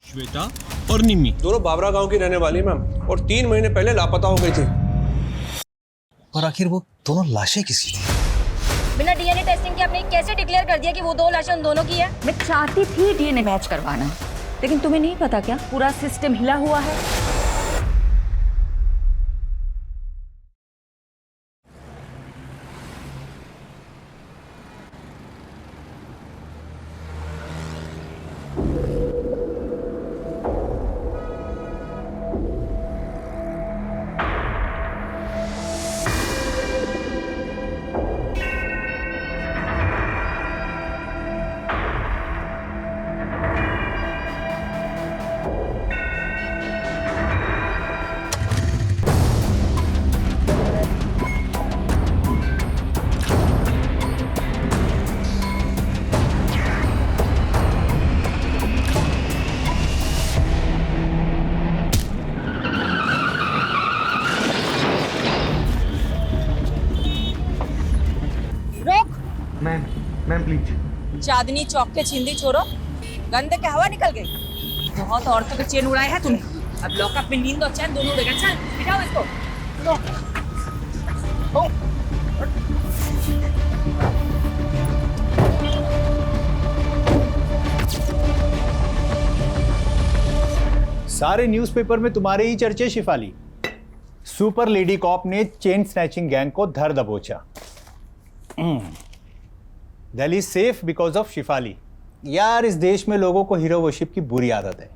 श्वेता और निम्मी दोनों बाबरा गांव की रहने वाली मैम, और 3 महीने पहले लापता हो गई थी। और आखिर वो दोनों लाशें किसकी थी? बिना डीएनए टेस्टिंग के आपने कैसे डिक्लेयर कर दिया कि वो 2 लाशें उन दोनों की है? मैं चाहती थी डीएनए मैच करवाना, लेकिन तुम्हें नहीं पता क्या पूरा सिस्टम हिला हुआ है। Ma'am please. चांदनी चौक के छिंदी छोड़ो, गंदे के हवा निकल गई। बहुत औरतों के चैन उड़ाए हैं तूने, अब लॉकअप में नींद और चैन दोनों उड़ेगा। चल बिठाओ इसको। सारे न्यूज़पेपर में तुम्हारे ही चर्चे शिफाली। सुपर लेडी कॉप ने चेन स्नैचिंग गैंग को धर दबोचा। Delhi safe because of Shifali. यार इस देश में लोगों को हीरो वर्शिप की बुरी आदत है।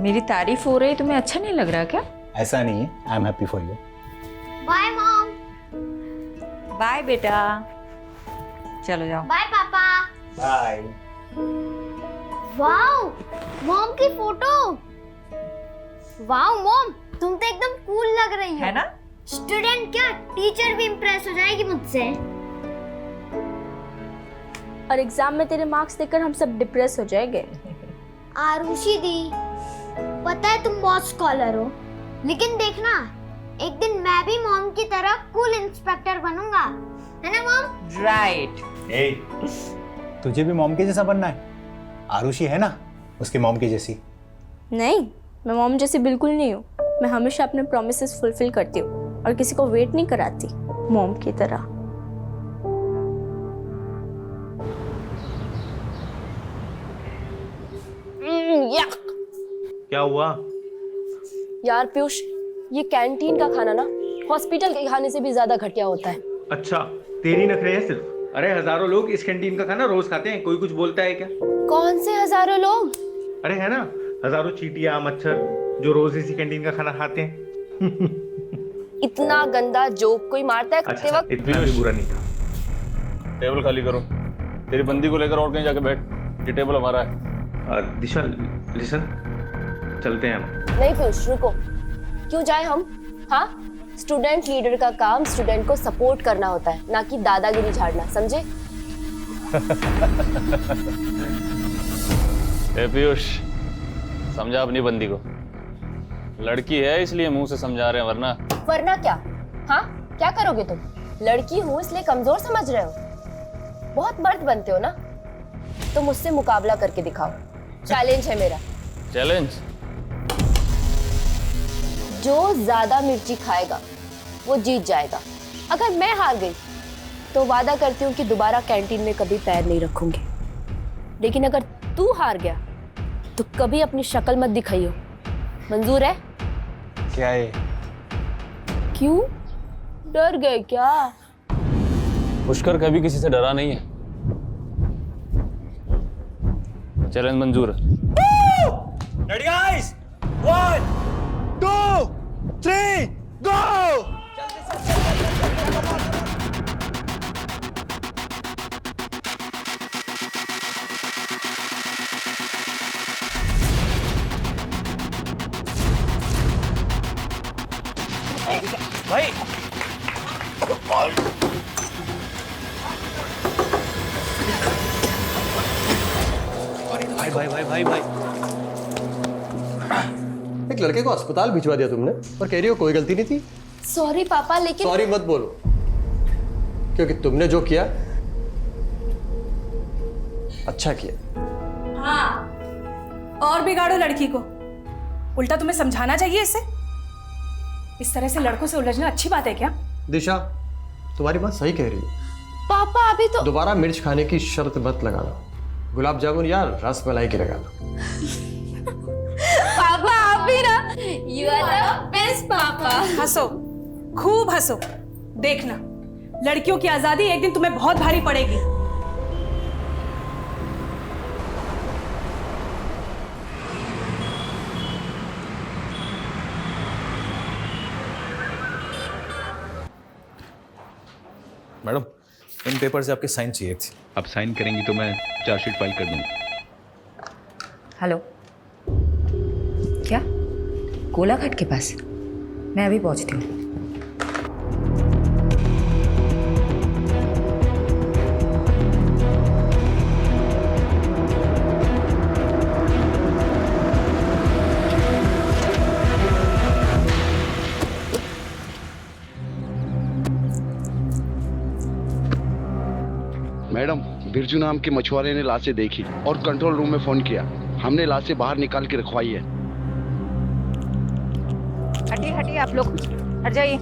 मेरी तारीफ हो रही, तुम्हें अच्छा नहीं लग रहा क्या? ऐसा नहीं है, I am happy for you. Bye mom. Bye बेटा, चलो जाओ। बाय पापा। बाय। वाओ, मॉम की फोटो। वाओ मॉम, तुम तो एकदम कूल लग रही हो। है ना? स्टूडेंट क्या, टीचर भी इम्प्रेस हो जाएगी मुझसे। और एग्जाम में तेरे मार्क्स देखकर हम सब डिप्रेस हो जाएंगे। आरुषि दी, पता है तुम बहुत स्कॉलर हो, लेकिन देखना एक दिन मैं भी मॉम की तरह कूल इंस्पेक्टर बनूंगा, है ना मॉम? राइट। ए, तुझे भी मॉम के जैसा बनना है? आरुषि है ना उसके मॉम की जैसी। नहीं, मैं मॉम जैसी बिल्कुल नहीं हूँ। मैं हमेशा अपने प्रॉमिसेस फुलफिल करती हूँ और किसी को वेट नहीं कराती, मॉम की तरह। क्या हुआ? यार पीयूष, ये कैंटीन का खाना ना हॉस्पिटल के खाने से भी ज्यादा घटिया होता है। अच्छा, तेरी नखरे हैं सिर्फ। अरे हजारों लोग इस कैंटीन का खाना रोज खाते हैं, कोई कुछ बोलता है क्या? कौन से हजारों लोग? अरे है ना, हजारों चींटियां मच्छर जो रोज इसी कैंटीन का खाना खाते हैं। इतना गंदा जोक कोई मारता है खाते अच्छा, वक्त? इतना भी बुरा नहीं था। टेबल खाली करो। तेरी बंदी को लेकर और कहीं जाके बैठ, ये टेबल हमारा है। दिशा लिसन, चलते हैं हम। नहीं पीयूष रुको, क्यों जाए हम? हाँ, स्टूडेंट लीडर का काम स्टूडेंट को सपोर्ट करना होता है, ना कि दादागिरी झाड़ना, समझे? ए पीयूष, समझा अपनी बंदी को। लड़की है इसलिए मुंह से समझा रहे हैं, वरना क्या? हाँ, क्या करोगे तुम? लड़की हूँ इसलिए कमजोर समझ रहे हो? बहुत मर्द बनते हो ना, तो मुझसे मुकाबला करके दिखाओ। चैलेंज है मेरा। चैलेंज? जो ज्यादा मिर्ची खाएगा वो जीत जाएगा। अगर मैं हार गई तो वादा करती हूँ कि दोबारा कैंटीन में कभी पैर नहीं रखूंगी, लेकिन अगर तू हार गया तो कभी अपनी शक्ल मत दिखाइयो। मंजूर है? क्या है? क्यों डर गए क्या? पुष्कर कभी किसी से डरा नहीं है। चैलेंज मंजूर है। रेडी गाइस, 1 2 3 गो। भाई भाई भाई भाई भाई, एक लड़के को अस्पताल भिजवा दिया तुमने और कह रही हो कोई गलती नहीं थी। सॉरी पापा, लेकिन सॉरी मत बोलो, क्योंकि तुमने जो किया अच्छा किया। हाँ, और बिगाड़ो लड़की को। उल्टा तुम्हें समझाना चाहिए इसे। इस तरह से लड़कों से उलझना अच्छी बात है क्या? दिशा, तुम्हारी बात सही कह रही है। पापा अभी तो दोबारा मिर्च खाने की शर्त मत लगाना। गुलाब जामुन या रस मलाई की लगा लो। पापा आप भी ना, यू आर द बेस्ट पापा। हंसो, खूब हंसो। देखना, लड़कियों की आजादी एक दिन तुम्हें बहुत भारी पड़ेगी। मैडम, इन पेपर से आपके साइन चाहिए थे। अब साइन करेंगी तो मैं चार्जशीट फाइल कर दूंगा। हेलो, क्या कोलाघाट के पास? मैं अभी पहुंचती हूँ। मैडम, बिरजू नाम के मछुआरे ने लाशें देखी और कंट्रोल रूम में फोन किया। हमने लाशें बाहर निकाल के रखवाई है। हटिए हटिए, आप लोग हट जाइए,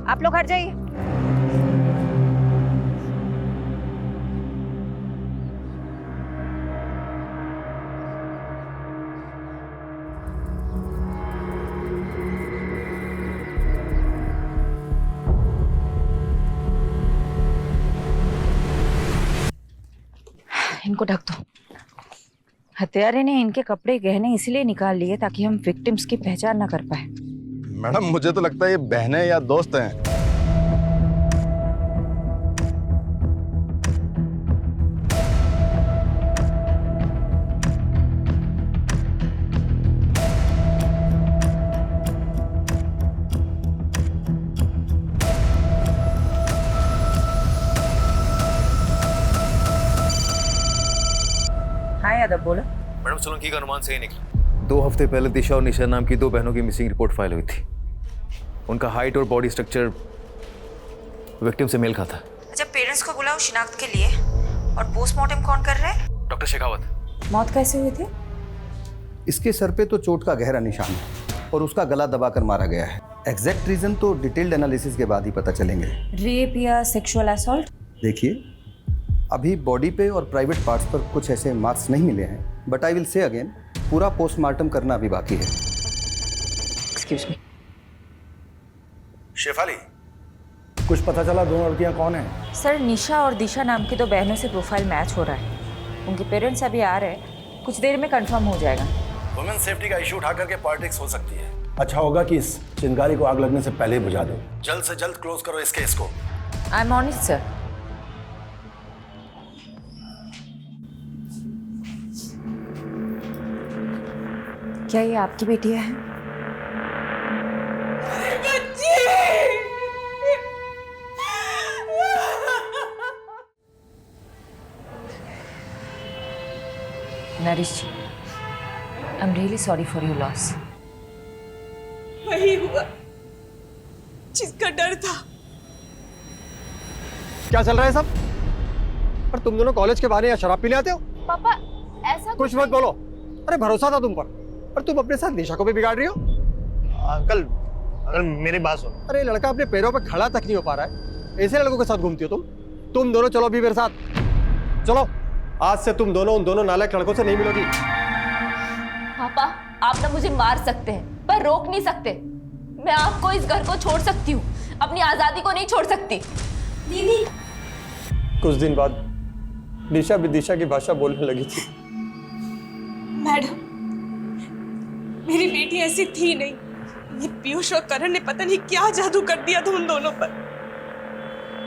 आप लोग हट जाइए। इनको ढक दो। हत्यारे ने इनके कपड़े गहने इसलिए निकाल लिए ताकि हम विक्टिम्स की पहचान ना कर पाए। मैडम, मुझे तो लगता है ये बहनें या दोस्त हैं। हाँ यादव, बोलो। मैडम, सोलंकी का अनुमान सही निकला। 2 हफ्ते पहले दिशा और निशा नाम की 2 बहनों की मिसिंग रिपोर्ट फाइल हुई थी। उनका हाइट और बॉडी स्ट्रक्चर विक्टिम से मेल खाता। अच्छा, पेरेंट्स को बुलाओ शिनाख्त के लिए। और पोस्टमार्टम कौन कर रहे हैं? डॉक्टर शेखावत। मौत कैसे हुई थी? इसके सर पे तो चोट का गहरा निशान है और उसका गला दबाकर मारा गया है। एग्जैक्ट रीजन तो डिटेल्ड एनालिसिस के बाद ही पता चलेंगे। रेप या सेक्सुअल असॉल्ट? देखिए, अभी बॉडी पे और प्राइवेट पार्ट्स पर कुछ ऐसे मार्क्स नहीं मिले हैं, but I will say again, पूरा पोस्टमार्टम करना अभी बाकी है। Excuse me. शेफाली, कुछ पता चला 2 लड़कियां कौन हैं? सर, निशा और दिशा नाम की 2 बहनों से प्रोफाइल मैच हो रहा है। उनके पेरेंट्स अभी आ रहे हैं, कुछ देर में कंफर्म हो जाएगा। वुमेन सेफ्टी का इशू उठा करके पॉलिटिक्स हो सकती है। अच्छा होगा कि इस चिंगारी को आग लगने से पहले ही बुझा दो। जल्द से जल्द क्लोज करो इस केस को। I am on it sir. क्या ये आपकी बेटियां हैं? Narish ji, I am really sorry for your loss. वही हुआ जिसका डर था। क्या चल रहा है सब? पर तुम दोनों कॉलेज के बाहर या शराब पीने आते हो? पापा ऐसा कुछ मत बोलो। अरे भरोसा था तुम पर, और तुम अपने साथ निशा को भी बिगाड़ रही हो। अंकल, अगर मेरी बात सुनो। अरे लड़का अपने पैरों पे खड़ा तक नहीं हो पा रहा है, ऐसे लड़कों के साथ घूमती हो तुम दोनों चलो अभी मेरे साथ। चलो, आज से तुम दोनों उन दोनों नालायक लड़कों से नहीं मिलोगी। पापा, आप ना मुझे मार सकते हैं पर रोक नहीं सकते। मैं आपको इस घर को छोड़ सकती हूँ, अपनी आजादी को नहीं छोड़ सकती। दीदी। कुछ दिन बाद निशा विदिशा की भाषा बोलने लगी थी। मैडम, मेरी बेटी ऐसी थी नहीं। ये पीयूष और करण ने पता नहीं क्या जादू कर दिया था उन दोनों पर।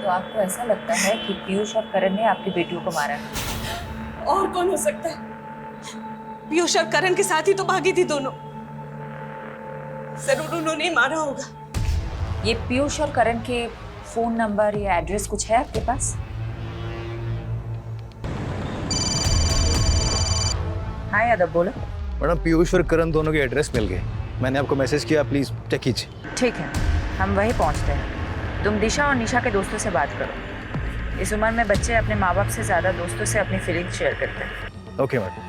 तो आपको ऐसा लगता है कि पीयूष और करण ने आपकी बेटियों को मारा है? और कौन हो सकता है? पीयूष और करण के साथ ही तो भागी थी दोनों। जरूर उन्होंने ही मारा होगा। ये पीयूष और करण के फोन नंबर या एड्रेस कुछ है आपके पास? हाँ यादव, बोलो। मैडम, पीयूष और करण दोनों के एड्रेस मिल गए। मैंने आपको मैसेज किया, प्लीज चेक कीजिए। ठीक है, हम वहीं पहुंचते हैं। तुम दिशा और निशा के दोस्तों से बात करो। इस उम्र में बच्चे अपने माँ बाप से ज्यादा दोस्तों से अपनी फीलिंग्स शेयर करते हैं। Okay madam.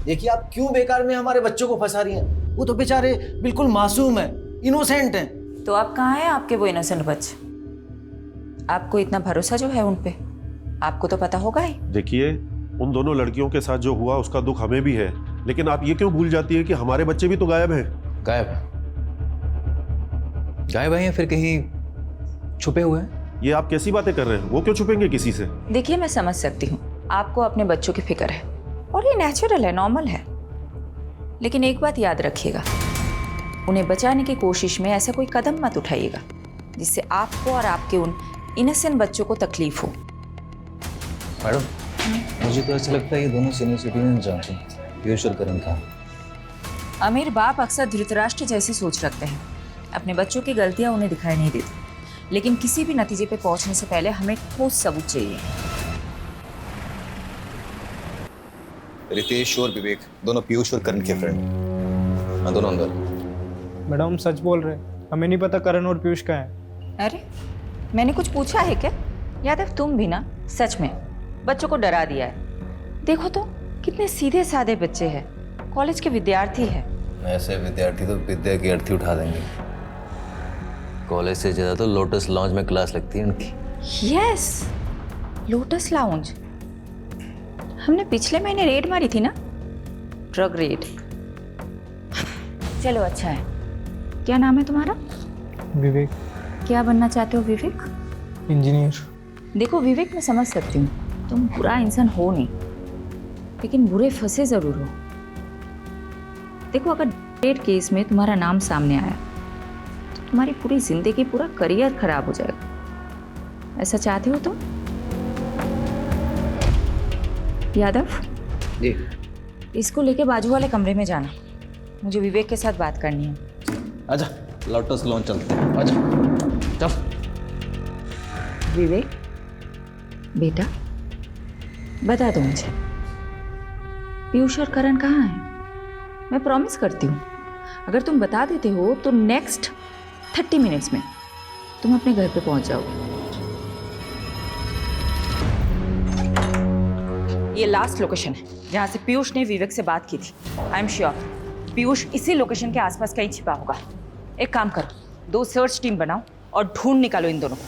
देखिए आप क्यों बेकार में हमारे बच्चों को फंसा रही हैं? वो तो बेचारे बिल्कुल मासूम हैं, इनोसेंट हैं। तो अब कहाँ हैं आपके वो इनोसेंट बच्चे? आपको इतना भरोसा जो है उन पे, आपको तो पता होगा ही। देखिए, उन दोनों लड़कियों के साथ जो हुआ उसका दुख हमें भी है, लेकिन आप ये क्यों भूल जाती है कि हमारे बच्चे भी तो गायब हैं। गायब हैं या फिर कहीं छुपे हुए हैं? ये आप कैसी बातें कर रहे हैं? वो क्यों छुपेंगे किसी से? देखिए मैं समझ सकती हूँ, आपको अपने बच्चों की फिक्र है और ये नेचुरल है, नॉर्मल है, लेकिन एक बात याद रखिएगा, उन्हें बचाने की कोशिश में ऐसा कोई कदम मत उठाइएगा जिससे आपको और आपके उन इनोसेंट बच्चों को तकलीफ हो। मैडम, मुझे तो ऐसा लगता है ये दोनों सीनियर सिटीजन जानते हैं पीयूष और करण का। अमीर बाप अक्सर धृतराष्ट्र जैसी सोच रखते हैं, अपने बच्चों की गलतियां उन्हें दिखाई नहीं देती, लेकिन किसी भी नतीजे पे पहुंचने से पहले हमें ठोस सबूत चाहिए। रितेश और विवेक दोनों पीयूष और करण के फ्रेंड, दोनों अंदर। मैडम हम सच बोल रहे हैं, हमें नहीं पता करण और पीयूष का है। अरे मैंने कुछ पूछा है क्या? यादव तुम भी ना सच में बच्चों को डरा दिया है। देखो तो कितने सीधे साधे बच्चे हैं, कॉलेज के विद्यार्थी हैं। ऐसे विद्यार्थी तो विद्या की अर्थी उठा देंगे। कॉलेज से ज्यादा तो लोटस लॉन्ज में क्लास लगती है उनकी। Yes, lotus lounge. हमने पिछले महीने रेड मारी थी ना, ड्रग रेड। चलो अच्छा है। क्या नाम है तुम्हारा? विवेक। क्या बनना चाहते हो विवेक? इंजीनियर। देखो विवेक, मैं समझ सकती हूँ तुम बुरा इंसान हो नहीं, लेकिन बुरे फंसे जरूर हो। देखो अगर रेड केस में तुम्हारा नाम सामने आया तो तुम्हारी पूरी जिंदगी, पूरा करियर खराब हो जाएगा। ऐसा चाहते हो तुम? यादव जी, इसको लेके बाजू वाले कमरे में जाना, मुझे विवेक के साथ बात करनी है। आजा लोटस लॉन्ज चलते हैं, आजा चल। विवेक बेटा बता दो मुझे, पीयूष और करण कहाँ हैं? मैं प्रॉमिस करती हूँ अगर तुम बता देते हो तो नेक्स्ट 30 मिनट्स में तुम अपने घर पे पहुंच जाओगे। ये लास्ट लोकेशन है जहाँ से पीयूष ने विवेक से बात की थी। आई एम श्योर पीयूष इसी लोकेशन के आसपास कहीं छिपा होगा। एक काम करो, 2 सर्च टीम बनाओ और ढूंढ निकालो इन दोनों को।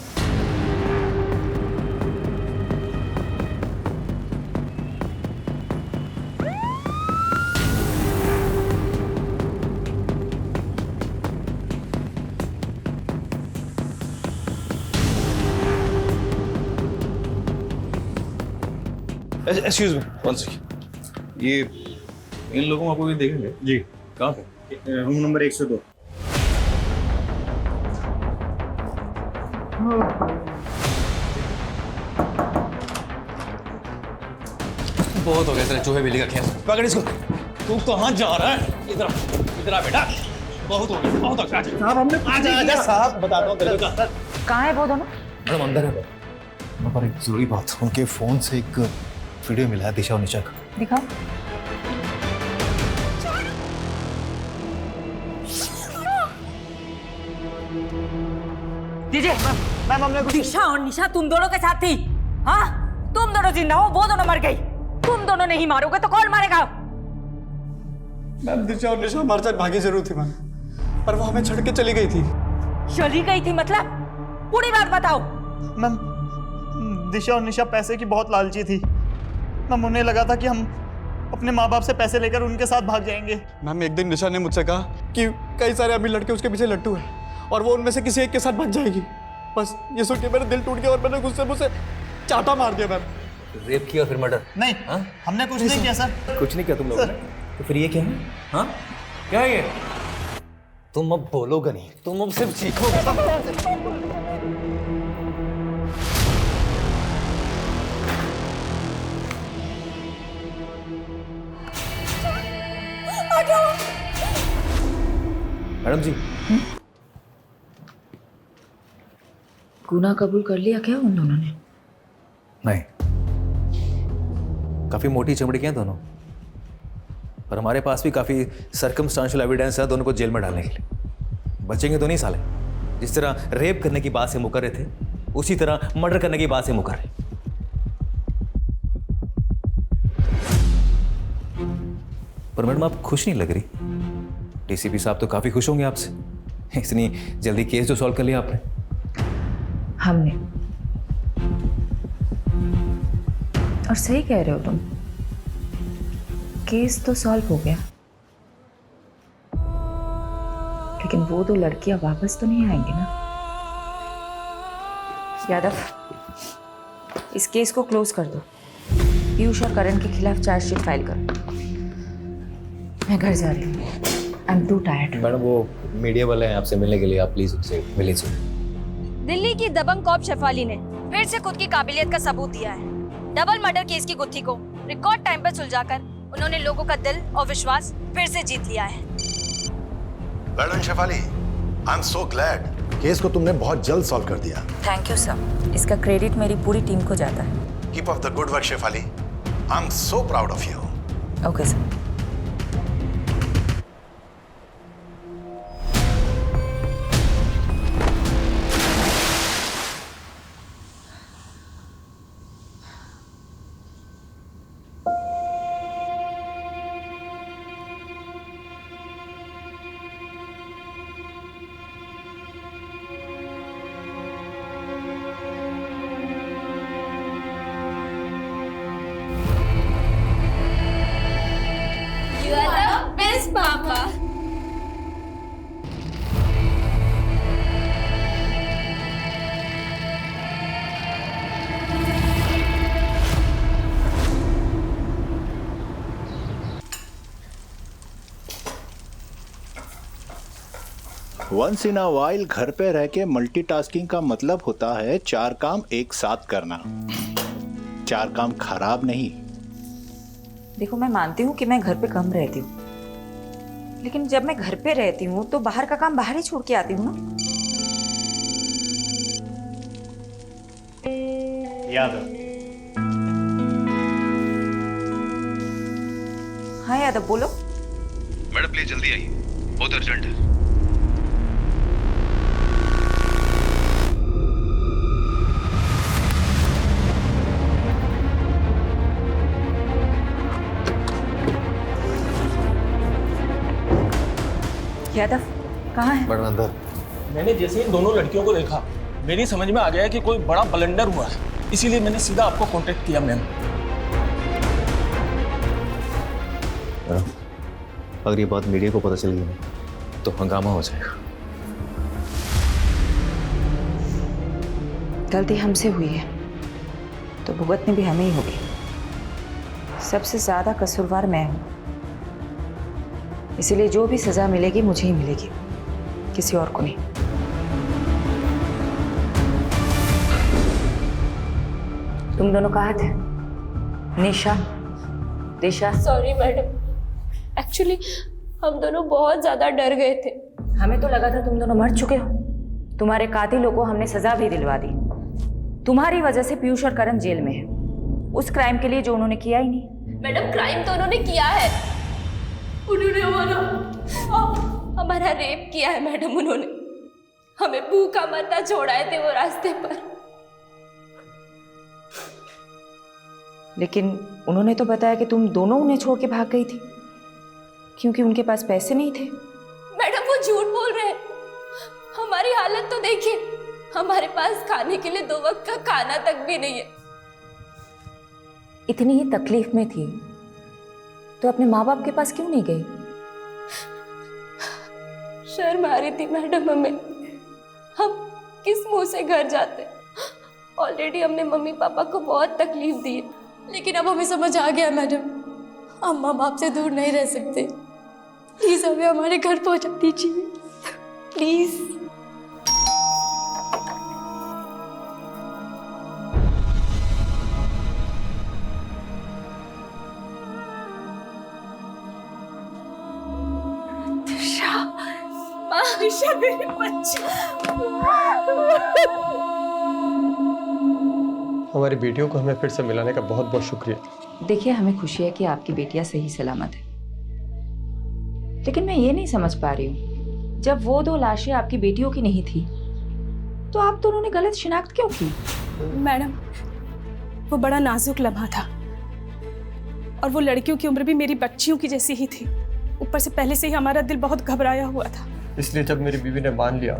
Excuse me, one second. ये इन लोगों को आपको भी देखेंगे? जी। कहाँ पे? Room number 102। बहुत हो गया तेरे चूहे बिल्ली का खेल। पकड़ इसको। तू कहाँ जा रहा है? इधर आ बेटा। बहुत हो गया, बहुत हो गया। साहब हमने आजा साहब, बताता हूँ तेरे को। कहाँ है वो दोनों? मैडम अंदर है। पर एक जरूरी बात, उनके फोन से एक वीडियो मिला है दिशा और निशा का। दिखाओ। दीजिए। मैम हमने कुछ। दिशा और निशा तुम दोनों के साथ थी? हाँ, तुम दोनों जिंदा हो, वो दोनों मर गई। तुम दोनों नहीं मारोगे तो कौन मारेगा? मैम दिशा और निशा हमारे साथ भागी जरूर थी मैम, पर वो हमें छोड़ के चली गई थी। चली गई थी मतलब? पूरी बात बताओ। मैम दिशा और निशा पैसे की बहुत लालची थी मैम, उन्हें लगा था कि हम अपने माँ बाप से पैसे लेकर उनके साथ भाग जाएंगे। मैम एक दिन निशा ने मुझसे कहा कि कई सारे अमीर लड़के उसके पीछे लट्टू हैं और वो उनमें से किसी एक के साथ भाग जाएगी। बस ये सुन के मेरा दिल टूट गया और मैंने गुस्से मुझसे चाटा मार दिया मैम। रेप किया फिर मर्डर? नहीं, हमने कुछ नहीं किया सर। कुछ नहीं किया तुम लोगों ने? तो फिर ये क्या है? हाँ क्या है ये? तुम अब बोलोगे नहीं, तुम अब सिर्फ सीखोगे। मैडम जी, गुनाह कबूल कर लिया क्या उन दोनों ने? नहीं, काफी मोटी चमड़ी के हैं दोनों, पर हमारे पास भी काफी सर्कमस्टांशियल एविडेंस है दोनों को जेल में डालने के लिए। बचेंगे तो नहीं साले। जिस तरह रेप करने की बात से मुकर रहे थे, उसी तरह मर्डर करने की बात से मुकर रहे। पर मैडम आप खुश नहीं लग रही। डीसीपी साहब तो काफी खुश होंगे आपसे, इतनी जल्दी केस जो सॉल्व कर लिया आपने। हमने, और सही कह रहे हो तुम, केस तो सॉल्व हो गया, लेकिन वो दो लड़कियां वापस तो नहीं आएंगी ना। यादव, इस केस को क्लोज कर दो। पीयूष और करण के खिलाफ चार्जशीट फाइल करो। मैं घर जा रही हूँ, I am to tired. Madam वो मीडिया वाले हैं आपसे मिलने के लिए, आप प्लीज उनसे मिल लीजिए। दिल्ली की दबंग कॉप शेफाली ने फिर से खुद की काबिलियत का सबूत दिया है। डबल मर्डर केस की गुत्थी को रिकॉर्ड टाइम पर सुलझाकर उन्होंने लोगों का दिल और विश्वास फिर से जीत लिया है। Well Shefali, I am so glad. Case को तुमने बहुत जल्द सॉल्व कर दिया। थैंक यू सर, इसका क्रेडिट मेरी पूरी टीम को जाता है। Keep up the good work Shefali, I am so proud of you. Okay sir. You are the best, Papa. Once in a while घर पे रह के मल्टीटास्किंग का मतलब होता है 4 काम एक साथ करना। 4 काम खराब नहीं। देखो, मैं मानती हूँ कि मैं घर पे कम रहती हूँ, लेकिन जब मैं घर पे रहती हूँ तो बाहर का काम बाहर ही छोड़ के आती हूँ ना। यादव। हाँ यादव, बोलो। मैडम प्लीज जल्दी आइए, बहुत अर्जेंट है। यादव कहाँ है? मैडम अंदर। मैंने जैसे इन दोनों लड़कियों को देखा, मेरी समझ में आ गया कि कोई बड़ा ब्लंडर हुआ है, इसीलिए मैंने सीधा आपको कांटेक्ट किया। मैम, अगर ये बात मीडिया को पता चल गई तो हंगामा हो जाएगा। गलती हमसे हुई है तो भुगतनी भी हमें ही होगी। सबसे ज्यादा कसूरवार मैं हूं, इसीलिए जो भी सजा मिलेगी मुझे ही मिलेगी, किसी और को नहीं। तुम दोनों कहाँ थे? निशा, दिशा? सॉरी मैडम, एक्चुअली हम दोनों बहुत ज्यादा डर गए थे। हमें तो लगा था तुम दोनों मर चुके हो। तुम्हारे कातिलों को हमने सजा भी दिलवा दी। तुम्हारी वजह से पीयूष और करण जेल में है, उस क्राइम के लिए जो उन्होंने किया ही नहीं। मैडम, क्राइम तो उन्होंने किया है। उन्होंने हमारा रेप किया है मैडम। उन्होंने हमें भूखा मरना छोड़ाए थे वो रास्ते पर। लेकिन उन्होंने तो बताया कि तुम दोनों उन्हें छोड़ के भाग गई थी क्योंकि उनके पास पैसे नहीं थे। मैडम, वो झूठ बोल रहे हैं। हमारी हालत तो देखिए, हमारे पास खाने के लिए 2 वक्त का खाना तक भी नहीं है। इतनी ही तकलीफ में थी तो अपने माँ बाप के पास क्यों नहीं गई? शर्म आ रही थी मैडम हमें। हम किस मुंह से घर जाते? ऑलरेडी हमने मम्मी पापा को बहुत तकलीफ दी है, लेकिन अब हमें समझ आ गया मैडम, हम माँ बाप से दूर नहीं रह सकते। प्लीज हमें हमारे घर पहुंचा दीजिए, प्लीज। दिशा, मेरे बच्चे। हमारी बेटियों को हमें फिर से मिलाने का बहुत बहुत शुक्रिया। देखिए, हमें खुशी है कि आपकी बेटियां सही सलामत है, लेकिन मैं ये नहीं समझ पा रही हूँ, जब वो 2 लाशें आपकी बेटियों की नहीं थी तो आप दोनों ने गलत शिनाख्त क्यों की? मैडम, वो बड़ा नाजुक लम्हा था। और वो लड़कियों की उम्र भी मेरी बच्चियों की जैसी ही थी। ऊपर से पहले से ही हमारा दिल बहुत घबराया हुआ था। इसलिए जब मेरी बीवी ने मान लिया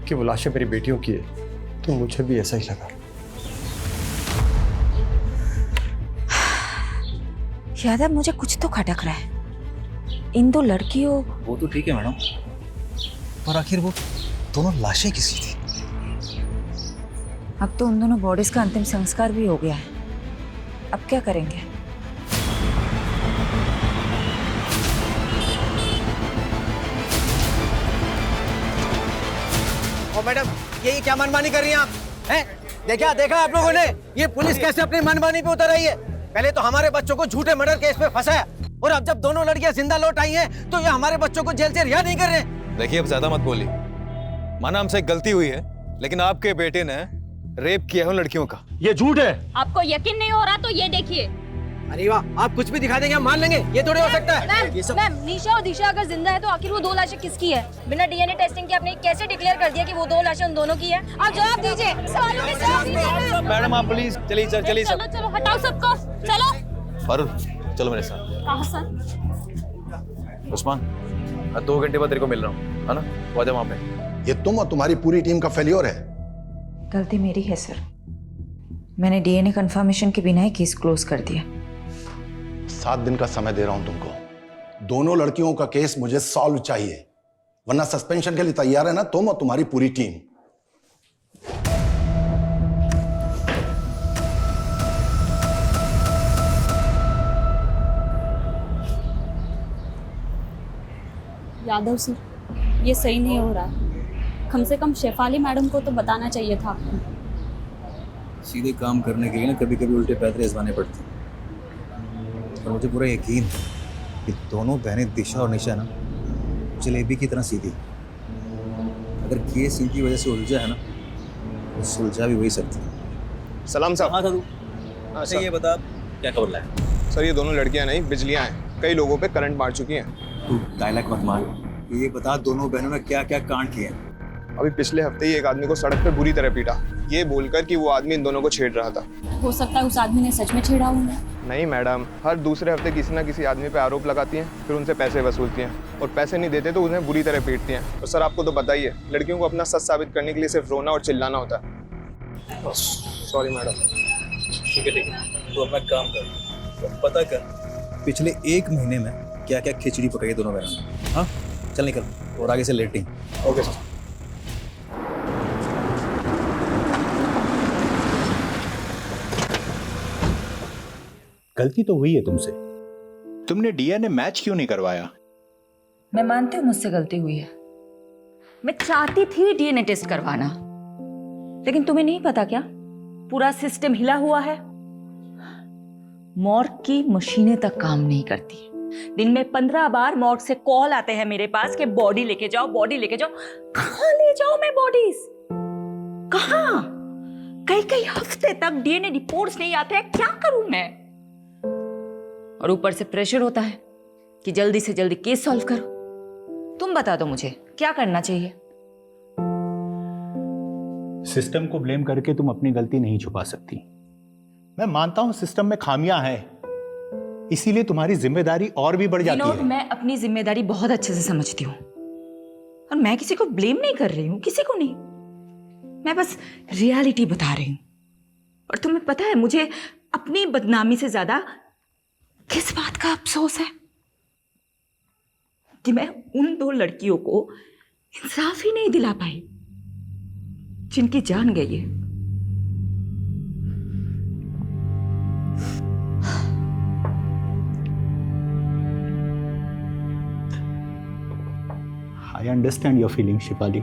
कि वो लाशें मेरी बेटियों की है तो मुझे भी ऐसा ही लगा। यादव, मुझे कुछ तो खटक रहा है। इन दो लड़कियों, वो तो ठीक है मैडम, पर आखिर वो दोनों लाशें किसी थी? अब तो उन दोनों बॉडीज का अंतिम संस्कार भी हो गया है। अब क्या करेंगे? ओ मैडम, ये क्या मनमानी कर रही हैं आप? हैं? देखा आप लोगों ने ये पुलिस कैसे अपनी मनमानी पे उतर आई है? पहले तो हमारे बच्चों को झूठे मर्डर केस पे फंसाया, और अब जब दोनों लड़कियां जिंदा लौट आई हैं तो ये हमारे बच्चों को जेल से रिहा नहीं कर रहे। देखिए, अब ज्यादा मत बोलिए। माना हमसे गलती हुई है, लेकिन आपके बेटे ने रेप किया है उन लड़कियों का। ये झूठ है। आपको यकीन नहीं हो रहा तो ये देखिए। अरे वाह, आप कुछ भी दिखा देंगे हम मान लेंगे, ये थोड़ी हो सकता है। मैम, निशा और दिशा अगर जिंदा है तो आखिर वो दो लाशें किसकी है? बिना डीएनए टेस्टिंग के आपने कैसे डिक्लेयर कर दिया कि वो दो लाशें उन दोनों की है? आप जवाब दीजिए, सवालों के जवाब दीजिए। मैडम आप प्लीज चलिए सर, चलिए सर। चलो हटाओ सबको, चलो। फारूक चलो मेरे साथ। कहाँ सर? उस्मान, 2 घंटे बाद तेरे को मिल रहा हूँ, है ना? वो आजा वहाँ पे। ये तुम और तुम्हारी पूरी टीम का फेल्योर है। गलती मेरी है सर। मैंने डीएनए कंफर्मेशन के बिना ही केस क्लोज कर दिया। 7 दिन का समय दे रहा हूं तुमको। दोनों लड़कियों का केस मुझे सॉल्व चाहिए, वरना सस्पेंशन के लिए तैयार है ना तुम और तुम्हारी पूरी टीम। यादव सर, ये सही नहीं हो रहा है। कम से कम शेफाली मैडम को तो बताना चाहिए था आपको। सीधे काम करने के लिए ना कभी कभी उल्टे पैदल आजमाने पड़ते हैं। और मुझे पूरा यकीन है कि दोनों बहनें दिशा और निशा ना जलेबी की तरह सीधी। अगर केस इनकी वजह से उलझा है ना तो सुलझा भी वही सकती है। सलाम साहब। हाँ साधु। अच्छा ये बता क्या खबर लाया? सर ये दोनों लड़कियां नहीं, बिजलियां हैं। कई लोगों पे करंट मार चुकी हैं। तू डायलॉग मत मार, ये बता दोनों बहनों ने क्या क्या कांड किए हैं? अभी पिछले हफ्ते ही एक आदमी को सड़क पे बुरी तरह पीटा, ये बोलकर कि वो आदमी इन दोनों को छेड़ रहा था। हो सकता है उस आदमी ने सच में छेड़ा होगा। नहीं मैडम, हर दूसरे हफ्ते किसी ना किसी आदमी पे आरोप लगाती हैं, फिर उनसे पैसे वसूलती हैं, और पैसे नहीं देते तो उन्हें बुरी तरह पीटती हैं। और सर आपको तो पता ही है, लड़कियों को अपना सच साबित करने के लिए सिर्फ रोना और चिल्लाना होता है। Sorry madam. ठीक है तो अपना काम कर, पता कर पिछले 1 महीने में क्या क्या खिचड़ी पकाई दोनों बहनों ने। हाँ चल निकल, और आगे से लेट नहीं। Okay sir. गलती तो हुई है तुमसे। तुमने डीएनए मैच क्यों नहीं करवाया? मैं मानती हूँ मुझसे गलती हुई है। मैं चाहती थी डीएनए टेस्ट करवाना, लेकिन तुम्हें नहीं पता क्या, पूरा सिस्टम हिला हुआ है। मॉर्ग की मशीनें तक काम नहीं करती। दिन में 15 बार मॉर्ग से कॉल आते हैं मेरे पास कि बॉडी लेके जाओ, बॉडी लेके जाओ। कहाँ ले जाओ मैं बॉडीज? कहाँ? कई हफ्ते तक डीएनए रिपोर्ट्स नहीं आते हैं, क्या करूं मैं? और ऊपर से प्रेशर होता है कि जल्दी से जल्दी केस सॉल्व करो। तुम बता दो मुझे क्या करना चाहिए? सिस्टम को ब्लेम करके तुम अपनी गलती नहीं छुपा सकती। मैं मानता हूं सिस्टम में खामियां हैं, इसीलिए तुम्हारी जिम्मेदारी और भी बढ़ जाती है। मैं अपनी जिम्मेदारी बहुत अच्छे से समझती हूँ, और मैं किसी को ब्लेम नहीं कर रही हूँ, किसी को नहीं। मैं बस रियलिटी बता रही हूँ। और तुम्हें पता है मुझे अपनी बदनामी से ज्यादा किस बात का अफसोस है? कि मैं उन 2 लड़कियों को इंसाफ ही नहीं दिला पाई जिनकी जान गई है। I understand your feeling Shipali.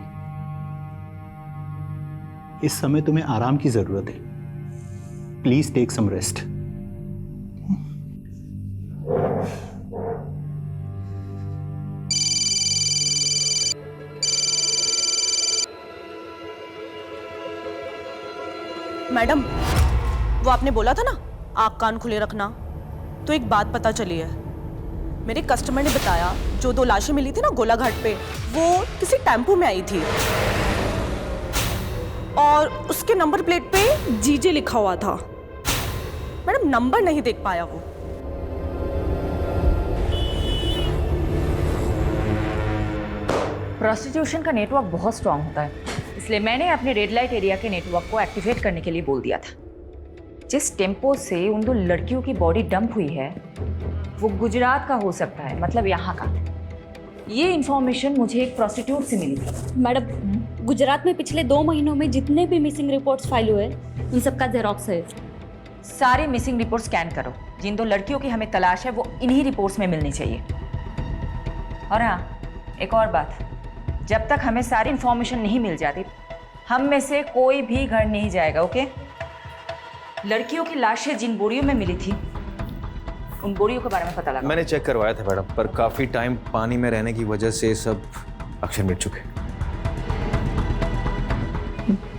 इस समय तुम्हें आराम की जरूरत है। Please take some rest. Madam, वो आपने बोला था ना आँख कान खुले रखना, तो एक बात पता चली है। मेरे कस्टमर ने बताया जो 2 लाशें मिली थी ना गोलाघाट पे, वो किसी टेम्पो में आई थी और उसके नंबर प्लेट पे जीजे लिखा हुआ था। मैडम नंबर नहीं देख पाया वो। प्रोस्टिट्यूशन का नेटवर्क बहुत स्ट्रांग होता है, इसलिए मैंने अपने रेड लाइट एरिया के नेटवर्क को एक्टिवेट करने के लिए बोल दिया था। जिस टेम्पो से उन 2 लड़कियों की बॉडी डंप हुई है वो गुजरात का हो सकता है, मतलब यहाँ का। ये इन्फॉर्मेशन मुझे एक प्रोस्टिट्यूट से मिली थी। मैडम, गुजरात में पिछले 2 महीनों में जितने भी मिसिंग रिपोर्ट्स फाइल हुए उन सबका जेरोक्स है। सारे मिसिंग रिपोर्ट स्कैन करो। जिन 2 लड़कियों की हमें तलाश है वो इन्हीं रिपोर्ट्स में मिलनी चाहिए। और हाँ, एक और बात, जब तक हमें सारी इन्फॉर्मेशन नहीं मिल जाती हम में से कोई भी घर नहीं जाएगा, ओके? लड़कियों की लाशें जिन बोरियों में मिली थी उन बोरियों के बारे में पता लगा। मैंने चेक करवाया था मैडम, पर काफ़ी टाइम पानी में रहने की वजह से सब अक्षर मिट चुके।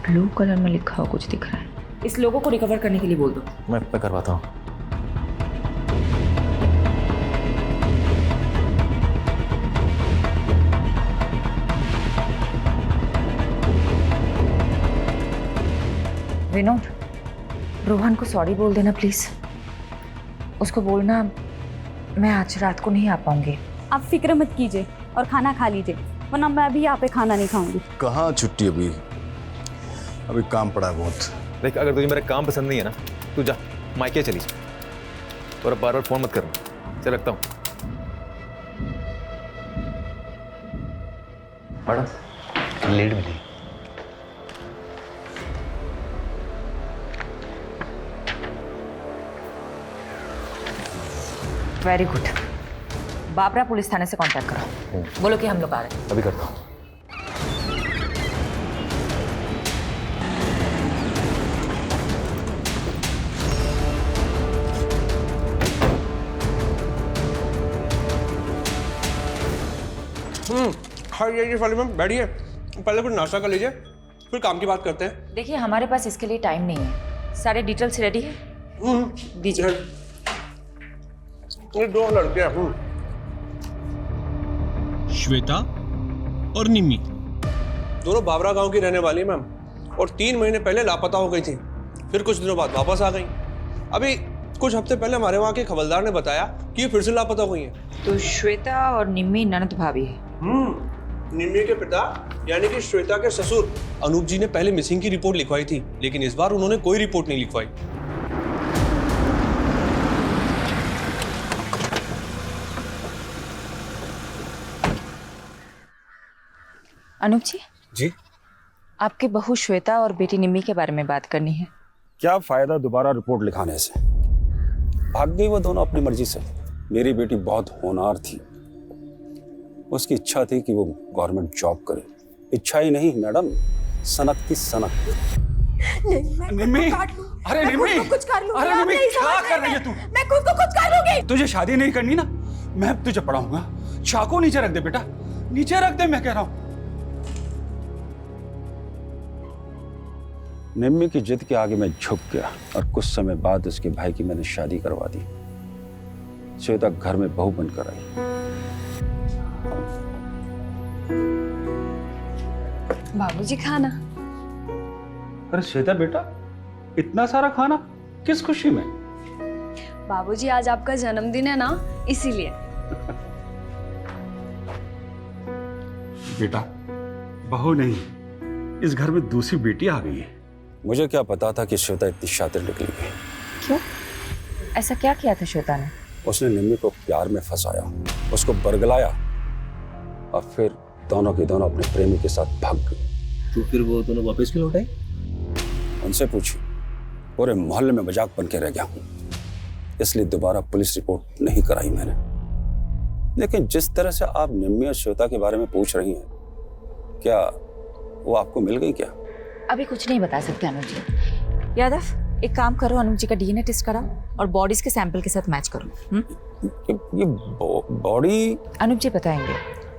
ब्लू कलर में लिखा हुआ कुछ दिख रहा है। इस लोगों को रिकवर करने के लिए बोल दो। मैं करवाता हूँ। विनोद, रोहन को सॉरी बोल देना प्लीज। उसको बोलना मैं आज रात को नहीं आ पाऊंगी। आप फिक्र मत कीजिए और खाना खा लीजिए, वरना मैं अभी यहाँ पे खाना नहीं खाऊंगी। कहाँ छुट्टी? अभी काम पड़ा है बहुत। देख, अगर तुझे मेरा काम पसंद नहीं है ना, तू जा मायके चली जा और अब बार-बार फोन मत करना। चल रखता हूँ। मैडम लेट मिली। Very good. बाबरा पुलिस थाने से कांटेक्ट करो, बोलो कि हम लोग आ रहे हैं। अभी करता हूँ। खाइए वाले मैम, बैठिए, पहले कुछ नाश्ता कर लीजिए, फिर काम की बात करते हैं। देखिए, हमारे पास इसके लिए टाइम नहीं है। सारे डिटेल्स रेडी है? दीजिए। ये 2 लड़के हैं, श्वेता और निम्मी, दोनों बाबरा गांव की रहने वाली मैम, और 3 महीने पहले लापता हो गई थी, फिर कुछ दिनों बाद वापस आ गई। अभी कुछ हफ्ते पहले हमारे वहाँ के खबरदार ने बताया कि ये फिर से लापता हो गई हैं। तो श्वेता और निम्मी ननद भाभी है? निम्मी के पिता यानी कि श्वेता के ससुर अनूप जी ने पहले मिसिंग की रिपोर्ट लिखवाई थी, लेकिन इस बार उन्होंने कोई रिपोर्ट नहीं लिखवाई। अनूप जी, जी आपके बहू श्वेता और बेटी निम्मी के बारे में बात करनी है। क्या फायदा दोबारा रिपोर्ट लिखाने से? भाग गई वो दोनों अपनी मर्जी से। मेरी बेटी बहुत होनहार थी, उसकी इच्छा थी कि वो गवर्नमेंट जॉब करे। इच्छा ही नहीं मैडम, सनक थी सनक। निम्मी, अरे निम्मी, कुछ कर लूंगी। अरे निम्मी, क्या कर रही है तू? मैं खुद को कुछ कर लूंगी। तुझे शादी नहीं करनी ना, मैं तुझे पढ़ाऊंगा। चाकू नीचे रख दे बेटा, नीचे रख दे, मैं कह रहा हूं। निम्मी की जिद के आगे मैं झुक गया और कुछ समय बाद उसके भाई की मैंने शादी करवा दी। श्वेता घर में बहू बनकर आई। बाबूजी खाना। अरे श्वेता बेटा, इतना सारा खाना किस खुशी में? बाबूजी आज आपका जन्मदिन है ना, इसीलिए। बेटा, बहू नहीं, इस घर में दूसरी बेटी आ गई है। मुझे क्या पता था कि श्वेता इतनी शातिर निकली है। क्यों? ऐसा क्या किया था श्वेता ने? उसने निम्मी को प्यार में फंसाया, उसको बरगलाया और फिर दोनों के दोनों अपने प्रेमी के साथ भाग गई। तो फिर वो दोनों वापस क्यों लौटे? उनसे पूछी, पूरे मोहल्ले में मजाक बन के रह गया हूँ, इसलिए दोबारा पुलिस रिपोर्ट नहीं कराई मैंने। लेकिन जिस तरह से आप निम्मी और श्वेता के बारे में पूछ रही हैं, क्या वो आपको मिल गई क्या? अभी कुछ नहीं बता सकते अनुज जी। यादव, एक काम करो, अनुज जी का डीएनए टेस्ट कराओ और बॉडीज के सैंपल के साथ मैच करो। ये बॉडी? अनुज जी बताएंगे,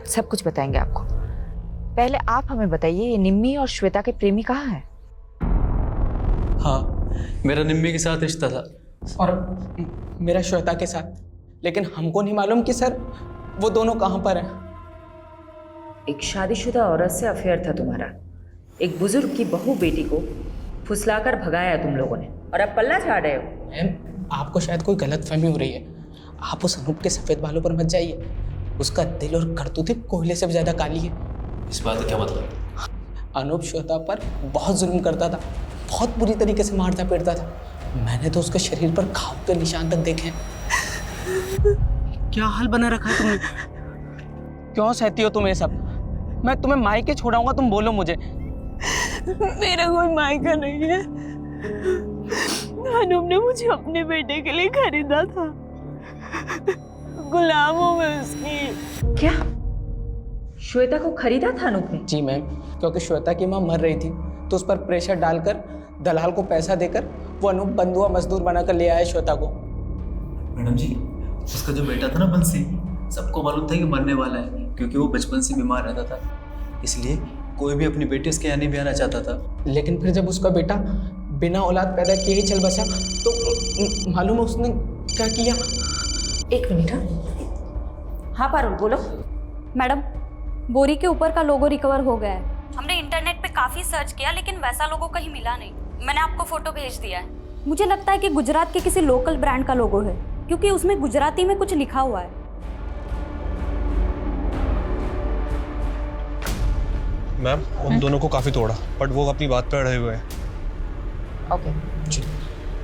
सब कुछ बताएंगे आपको। पहले आप हमें बताइए, ये निम्मी और श्वेता के प्रेमी कहाँ हैं? हाँ, मेरा निम्मी के साथ रिश्ता था और मेरा श्वेता के साथ, लेकिन हमको नहीं मालूम कि सर वो दोनों कहाँ पर हैं। एक शादीशुदा औरत से अफेयर था तुम्हारा, एक बुजुर्ग की बहू बेटी को फुसलाकर भगाया तुम लोगों ने, और अब पल्ला झाड़ रहे हो। मैम, आपको शायद कोई गलतफहमी हो रही है। आप उस अनूप के सफेद बालों पर मत जाइए, उसका दिल और करतूतें कोयले से भी ज्यादा काली है। इस बात का क्या मतलब? अनूप श्वेता पर बहुत जुल्म करता था, बहुत बुरी तरीके से मारता पीटता था। मैंने तो उसके शरीर पर घाव के निशान तक देखे हैं। क्या हाल बना रखा है तुमने? क्यों सहती हो तुम ये सब? मैं तुम्हें मायके छोड़ाऊंगा, तुम बोलो मुझे। मेरा कोई मायका नहीं है। अनूप ने मुझे अपने बेटे के लिए खरीदा था। गुलाम हूँ मैं उसकी। क्या श्वेता को खरीदा था अनूप ने? जी मैम, क्योंकि श्वेता की माँ मर रही थी तो उस पर प्रेशर डालकर दलाल को पैसा देकर वो अनूप बंधुआ मजदूर बनाकर ले आया श्वेता को। मैडम जी, उसका जो बेटा था ना बंसी, सबको मालूम था कि मरने वाला है, क्योंकि वो बचपन से बीमार रहता था। इसलिए कोई भी अपनी बेटी उसके यहाँ नहीं भी आना चाहता था। लेकिन फिर जब उसका बेटा बिना औलाद पैदा किए ही चल बसा तो मालूम है उसने क्या किया? एक मिनट। हाँ पारुल बोलो। मैडम, बोरी के ऊपर का लोगो रिकवर हो गया है। हमने इंटरनेट पे काफी सर्च किया लेकिन वैसा लोगो कहीं मिला नहीं। मैंने आपको फोटो भेज दिया है। मुझे लगता है कि गुजरात के किसी लोकल ब्रांड का लोगो है, क्योंकि उसमें गुजराती में कुछ लिखा हुआ है। मैम, उन दोनों को काफी तोड़ा, बट वो अपनी बात पे अड़े हुए हैं। ओके जी।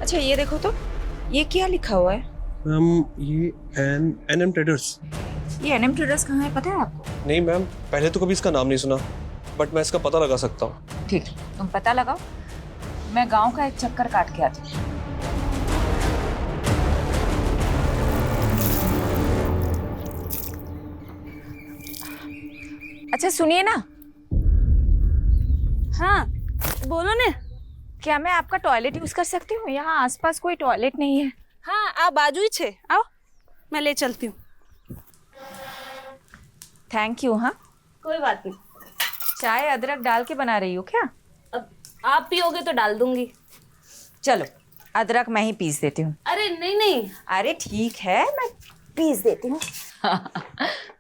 अच्छा ये देखो तो, ये क्या लिखा हुआ है? मैम, ये एनएम ट्रेडर्स। ये एनएम ट्रेडर्स कहाँ है, पता है आपको? नहीं मैम, पहले तो कभी इसका नाम नहीं सुना, बट मैं इसका पता लगा सकता हूँ। ठीक, तुम पता लगाओ, मैं गांव का एक चक्कर काट के आती हूँ। अच्छा सुनिए ना। हाँ बोलो ने। क्या मैं आपका टॉयलेट यूज कर सकती हूँ? यहाँ आसपास कोई टॉयलेट नहीं है। हाँ आप बाजू ही छे, आओ मैं ले चलती हूँ। Thank you. हाँ कोई बात नहीं। चाय अदरक डाल के बना रही हो क्या? अब आप पियोगे तो डाल दूंगी। चलो अदरक मैं ही पीस देती हूँ। अरे नहीं नहीं। अरे ठीक है, मैं पीस देती हूँ।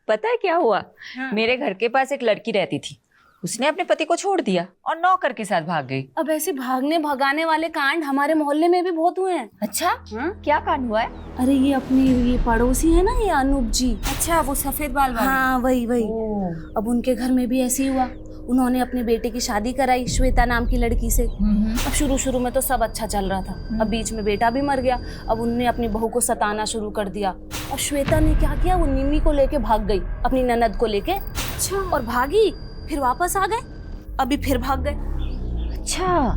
पता है क्या हुआ? हाँ। मेरे घर के पास एक लड़की रहती थी, उसने अपने पति को छोड़ दिया और नौकर के साथ भाग गई। अब ऐसे भागने भगाने वाले कांड हमारे मोहल्ले में भी बहुत हुए हैं। अच्छा हाँ? क्या कांड हुआ है? अरे ये अपनी ये पड़ोसी है ना, ये अनूप जी। अच्छा वो सफेद बाल वाले। हाँ वही। अब उनके घर में भी ऐसे ही हुआ। उन्होंने अपने बेटे की शादी कराई श्वेता नाम की लड़की से। अब शुरू में तो सब अच्छा चल रहा था, अब बीच में बेटा भी मर गया। अब उनने अपनी बहू को सताना शुरू कर दिया। अब श्वेता ने क्या किया, वो निम्मी को लेके भाग गई, अपनी ननद को लेके। अच्छा। और भागी, फिर वापस आ गए, अभी फिर भाग गए। अच्छा,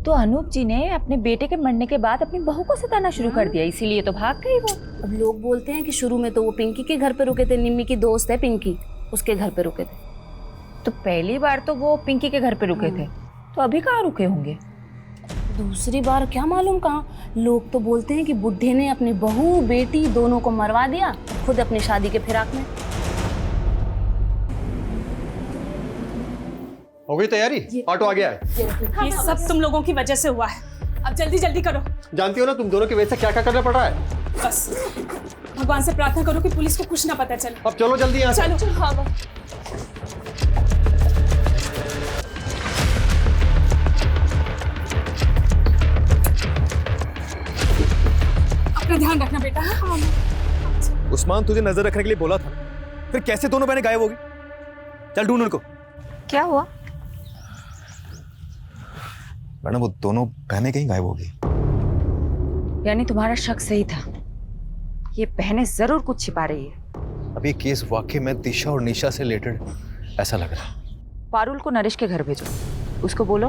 तो अनूप जी ने अपने बेटे के मरने के बाद अपनी बहू को सताना शुरू कर दिया, इसीलिए तो भाग गई वो। अब लोग बोलते हैं कि शुरू में तो वो पिंकी के घर पे रुके थे, निम्मी की दोस्त है पिंकी, उसके घर पे रुके थे। तो पहली बार तो वो पिंकी के घर पे रुके थे, तो अभी कहाँ रुके होंगे? दूसरी बार क्या मालूम कहाँ। लोग तो बोलते हैं कि बुढ़े ने अपनी बहू बेटी दोनों को मरवा दिया, खुद अपनी शादी के फिराक में। हो गई तैयारी? ऑटो आ गया है। ये सब तुम लोगों की वजह से हुआ है, अब जल्दी जल्दी करो। जानती हो ना तुम दोनों की वजह से क्या क्या करना पड़ रहा है। बस भगवान से प्रार्थना करो कि पुलिस को कुछ ना पता चले। अब चलो जल्दी यहाँ से। चलो। हाँ अपना ध्यान रखना बेटा। हाँ उस्मान तुझे नजर रखने के लिए बोला था, फिर कैसे दोनों बहनें गायब हो गई? चल ढूंढ उनको। क्या हुआ? मैडम वो दोनों बहनें कहीं गायब हो गई। यानी तुम्हारा शक सही था, ये बहनें जरूर कुछ छिपा रही है। अब ये केस वाकई में दिशा और निशा से रिलेटेड ऐसा लग रहा है। पारुल को नरेश के घर भेजो, उसको बोलो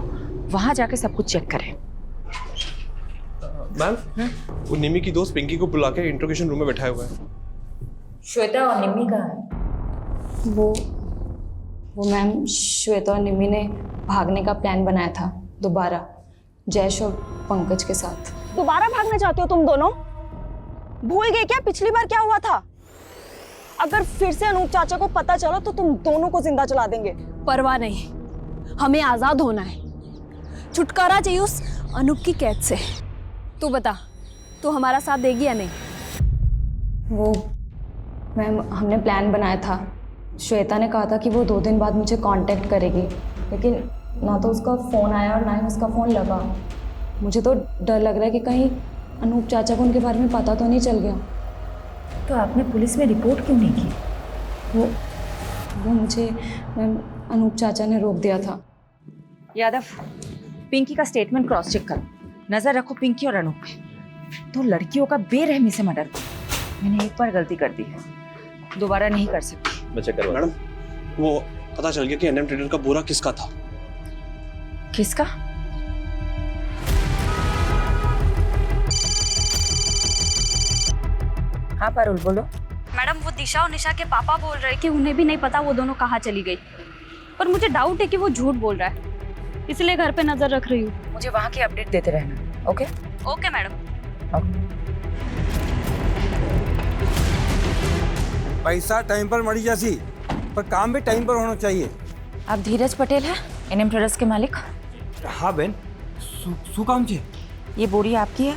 वहां जाके सब कुछ चेक करे। मैम, वो निमी की दोस्त पिंकी को बुला के इंट्रोगेशन रूम में बैठाया हुआ है। श्वेता और निम्मी कहाँ है? वो मैम, श्वेता और निम्मी ने भागने का प्लान बनाया था दोबारा, जैश और पंकज के साथ। दोबारा भागना चाहते हो तुम दोनों? भूल गए क्या पिछली बार क्या हुआ था? अगर फिर से अनूप चाचा को पता चला तो तुम दोनों को जिंदा जला देंगे। परवाह नहीं, हमें आजाद होना है, छुटकारा चाहिए उस अनूप की कैद से। तू बता, तू हमारा साथ देगी या नहीं? वो मैम, हमने प्लान बनाया था, श्वेता ने कहा था कि वो 2 दिन बाद मुझे कांटेक्ट करेगी, लेकिन ना तो उसका फ़ोन आया और ना ही उसका फ़ोन लगा। मुझे तो डर लग रहा है कि कहीं अनूप चाचा को उनके बारे में पता तो नहीं चल गया। तो आपने पुलिस में रिपोर्ट क्यों नहीं की? वो मुझे मैम अनूप चाचा ने रोक दिया था। यादव, पिंकी का स्टेटमेंट क्रॉस चेक करो। नजर रखो पिंकी और अनूप पे। तो लड़कियों का बेरहमी से मर्डर किया। मैंने एक बार गलती कर दी है, दोबारा नहीं कर सकती। मैं चेक करवा। मैडम, वो पता चल गया कि एनएम ट्रेडर का बोरा किसका था। किसका? हाँ पारुल, बोलो। मैडम, वो दिशा और निशा के पापा बोल रहे कि उन्हें भी नहीं पता वो दोनों कहाँ चली गई, पर मुझे डाउट है कि वो झूठ बोल रहा है, इसलिए घर पे नजर रख रही हूँ। मुझे वहाँ की अपडेट देते रहना। Okay okay madam. पैसा टाइम पर मरी जासी, पर काम भी टाइम पर होना चाहिए। आप धीरज पटेल हैं, एनएम ट्रेडर्स के मालिक? हाँ बहन, શું કામ છે? ये बोरी आपकी है?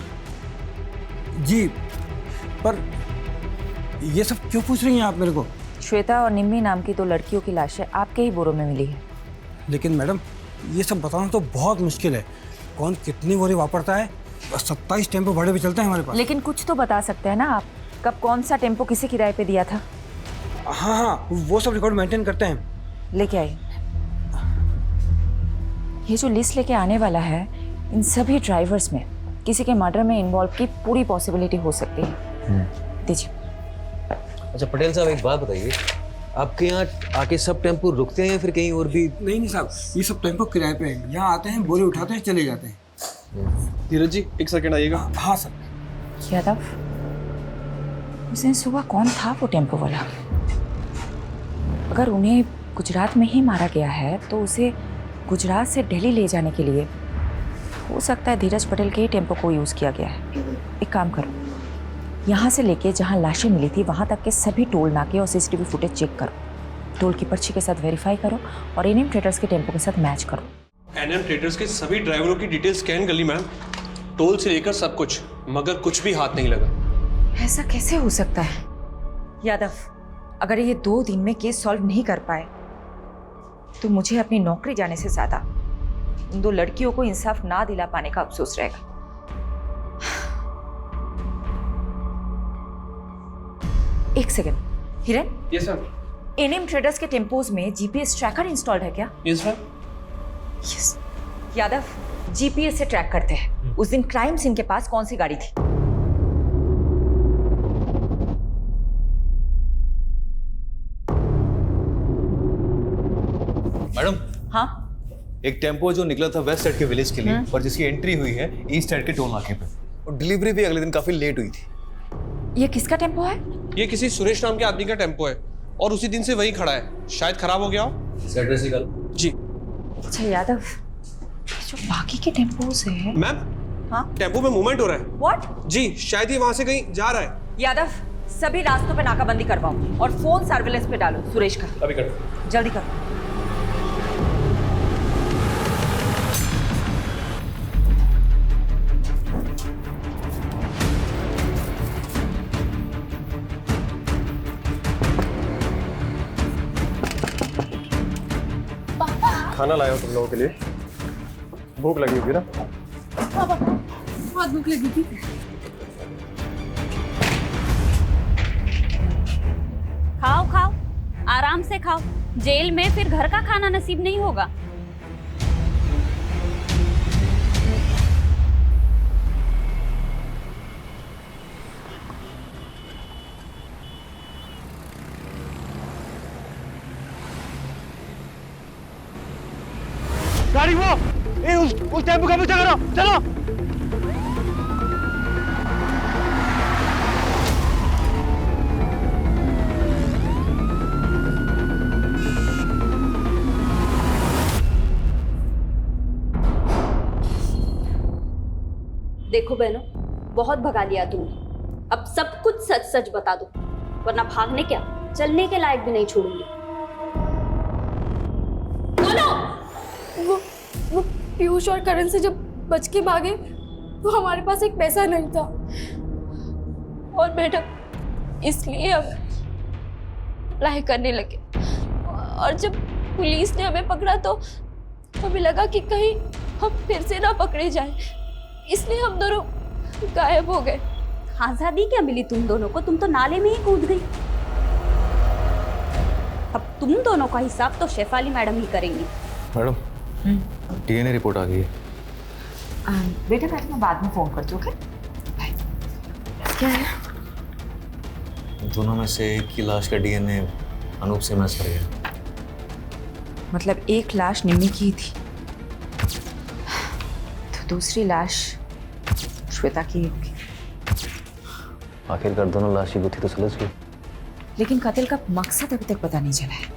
जी, पर ये सब क्यों पूछ रही हैं आप मेरे को? श्वेता और निम्मी नाम की 2 लड़कियों की लाशें आपके ही बोरों में मिली है। लेकिन मैडम, ये सब बताना तो बहुत मुश्किल है। कौन कितनी बोरी वापरता है? 27 टेम्पो भाड़े पे चलते हैं हमारे पास। लेकिन कुछ तो बता सकते हैं ना आप, कब कौन सा टेम्पो किसे किराए पे दिया था? हाँ हाँ, वो सब रिकॉर्ड मेंटेन करते हैं। लेके आइए। ये जो लिस्ट लेके आने वाला है, इन सभी ड्राइवर्स में किसी के मर्डर में इन्वॉल्व की पूरी पॉसिबिलिटी हो सकती है। दीजिए। अच्छा पटेल साहब, एक बात बताइए, आपके यहाँ आके सब टेम्पो रुकते हैं या फिर कहीं और भी? नहीं साहब, ये सब टेम्पो किराए पे हैं। यहाँ आते हैं, बोरी उठाते हैं, चले जाते हैं। धीरज जी, एक सेकंड आइएगा। हाँ सर। यादव, उस दिन सुबह कौन था वो टेम्पो वाला? अगर उन्हें गुजरात में ही मारा गया है तो उसे गुजरात से दिल्ली ले जाने के लिए हो सकता है धीरज पटेल के ही टेम्पो को यूज़ किया गया है। एक काम करो, यहाँ से लेके जहाँ लाशें मिली थी वहाँ तक के सभी टोल नाके और सीसीटीवी फुटेज चेक करो, टोल की पर्ची के साथ वेरीफाई करो और एनएम ट्रेडर्स के टेम्पो के साथ मैच करो। एनएम ट्रेडर्स के सभी ड्राइवरों की डिटेल स्कैन कर ली मैम, टोल से लेकर सब कुछ, मगर कुछ भी हाथ नहीं लगा। ऐसा कैसे हो सकता है? यादव, अगर ये 2 दिन में केस सॉल्व नहीं कर पाए तो मुझे अपनी नौकरी जाने से ज्यादा उन 2 लड़कियों को इंसाफ ना दिला पाने का अफसोस रहेगा। एक सेकंड, हिरन। Yes sir. एनएम ट्रेडर्स के टेम्पोज में जीपीएस ट्रैकर इंस्टॉल्ड है क्या? Yes sir. Yes. Yadav, GPS से ट्रैक करते हैं उस दिन क्राइम सीन के पास कौन सी गाड़ी थी। मैडम। हाँ, एक टेम्पो जो निकला था वेस्ट साइड के विलेज के लिए और जिसकी एंट्री हुई है ईस्ट साइड के टोल नाके पे, और डिलीवरी भी अगले दिन काफी लेट हुई थी। ये किसका टेम्पो है? ये किसी सुरेश नाम के आदमी का टेम्पो है और उसी दिन से वही खड़ा है, शायद खराब हो गया हो। एड्रेस निकाल। जी। अच्छा यादव, जो बाकी के टेम्पोज है। मैम, हाँ, टेम्पो में मूवमेंट हो रहा है। व्हाट? जी, शायद ये वहां से कहीं जा रहा है। यादव, सभी रास्तों पे नाकाबंदी करवाओ और फोन सर्विलेंस पे डालो सुरेश का। अभी कर। जल्दी करो। खाना लाया हूँ तुम लोगों के लिए, भूख लगी होगी ना? पापा, बहुत भूख लगी थी। खाओ खाओ, आराम से खाओ, जेल में फिर घर का खाना नसीब नहीं होगा। गाड़ी वो, उस टेम्पो का पीछा करो, चलो। देखो बहनों, बहुत भगा लिया तुमने, अब सब कुछ सच सच बता दो, वरना भागने क्या चलने के लायक भी नहीं छोड़ूंगी। बोलो। वो पीयूष और करण से जब बच के भागे तो हमारे पास एक पैसा नहीं था, और मैडम इसलिए हम अप्लाई करने लगे, और जब पुलिस ने हमें पकड़ा तो हमें लगा कि कहीं हम फिर से ना पकड़े जाएं, इसलिए हम दोनों गायब हो गए। आजादी क्या मिली तुम दोनों को? तुम तो नाले में ही कूद गई। अब तुम दोनों का हिसाब तो शेफाली मैडम ही करेंगी। मैडम डीएनए रिपोर्ट आ गई है। बेटा मैं बाद में फ़ोन करती हूँ, ओके? क्या है? दोनों में से एक की लाश का डीएनए अनूप से मैच कर गया। मतलब एक लाश निम्मी की थी तो दूसरी लाश श्वेता की होगी। आखिरकार दोनों लाश की गुत्थी तो सुलझ गई, लेकिन कत्ल का मकसद अभी तक पता नहीं चला है।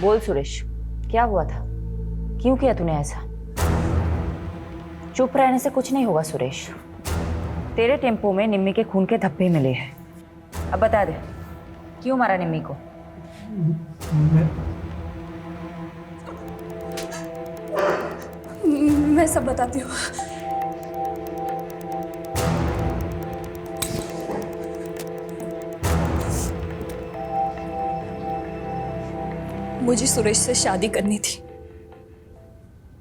बोल सुरेश, क्या हुआ था? क्यों किया तूने ऐसा? चुप रहने से कुछ नहीं होगा सुरेश। तेरे टेम्पो में निम्मी के खून के धब्बे मिले हैं। अब बता दे, क्यों मारा निम्मी को? मैं सब बताती हूँ। मुझे सुरेश से शादी करनी थी,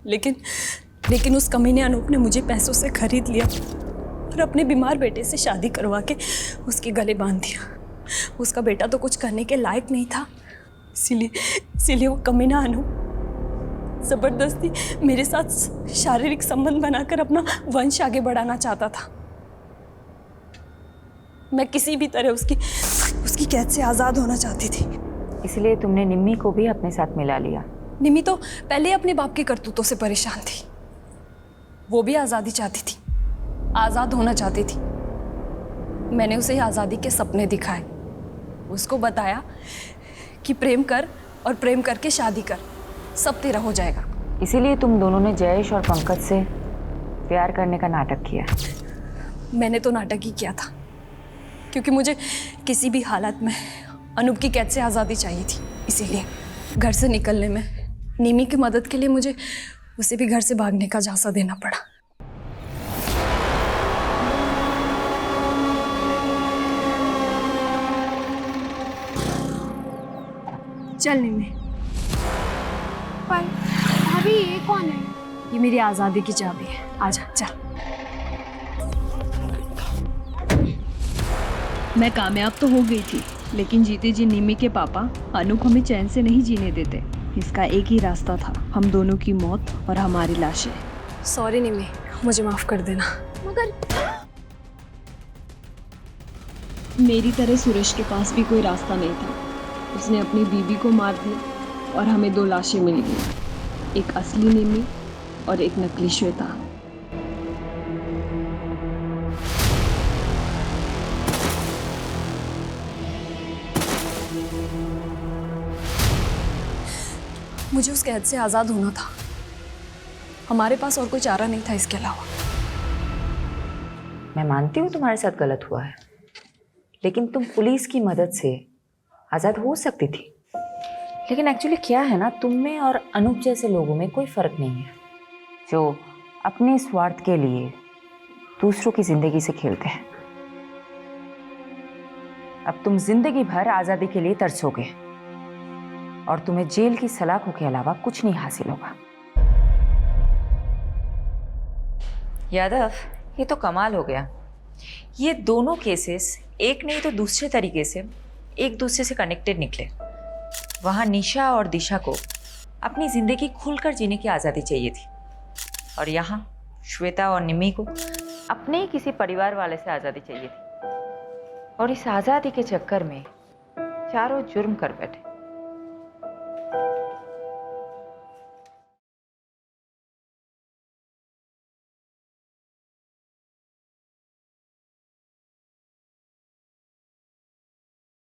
लेकिन उस कमीने अनूप ने मुझे पैसों से खरीद लिया और अपने बीमार बेटे से शादी करवा के उसके गले बांध दिया। उसका बेटा तो कुछ करने के लायक नहीं था, इसीलिए वो कमीना अनूप जबरदस्ती मेरे साथ शारीरिक संबंध बनाकर अपना वंश आगे बढ़ाना चाहता था। मैं किसी भी तरह उसकी कैद से आज़ाद होना चाहती थी। इसलिए तुमने निम्मी को भी अपने साथ मिला लिया? निम्मी तो पहले अपने बाप की करतूतों से परेशान थी। वो भी आज़ादी चाहती थी, आज़ाद होना चाहती थी। मैंने उसे आज़ादी के सपने दिखाए, उसको बताया कि प्रेम कर और प्रेम करके शादी कर, सब तेरा हो जाएगा। इसीलिए तुम दोनों ने जयेश और पंकज से प्यार करने का नाटक किया? मैंने तो नाटक ही किया था, क्योंकि मुझे किसी भी हालत में अनूप की कैद से आज़ादी चाहिए थी। इसीलिए घर से निकलने में निमी की मदद के लिए मुझे उसे भी घर से भागने का झांसा देना पड़ा। चल निमी। पर भाभी ये कौन है? ये मेरी आज़ादी की चाबी है, आजा चल। मैं कामयाब तो हो गई थी, लेकिन जीते जी निमी के पापा अनूप हमें चैन से नहीं जीने देते। इसका एक ही रास्ता था, हम दोनों की मौत और हमारी लाशें। सॉरी निमी, मुझे माफ कर देना। मगर मेरी तरह सुरेश के पास भी कोई रास्ता नहीं था। उसने अपनी बीवी को मार दिया और हमें 2 लाशें मिल गई, एक असली निमी और एक नकली श्वेता। मुझे उस कैद से आज़ाद होना था, हमारे पास और कोई चारा नहीं था इसके अलावा। मैं मानती हूँ तुम्हारे साथ गलत हुआ है, लेकिन तुम पुलिस की मदद से आज़ाद हो सकती थी। लेकिन एक्चुअली क्या है ना, तुम में और अनूप जैसे लोगों में कोई फ़र्क नहीं है, जो अपने स्वार्थ के लिए दूसरों की ज़िंदगी से खेलते हैं। अब तुम जिंदगी भर आज़ादी के लिए तरसोगे और तुम्हें जेल की सलाखों के अलावा कुछ नहीं हासिल होगा। यादव, ये तो कमाल हो गया। ये दोनों केसेस एक नहीं तो दूसरे तरीके से एक दूसरे से कनेक्टेड निकले। वहाँ निशा और दिशा को अपनी जिंदगी खुलकर जीने की आज़ादी चाहिए थी, और यहाँ श्वेता और निमी को अपने ही किसी परिवार वाले से आज़ादी चाहिए थी। और इस आज़ादी के चक्कर में चारों जुर्म कर बैठे।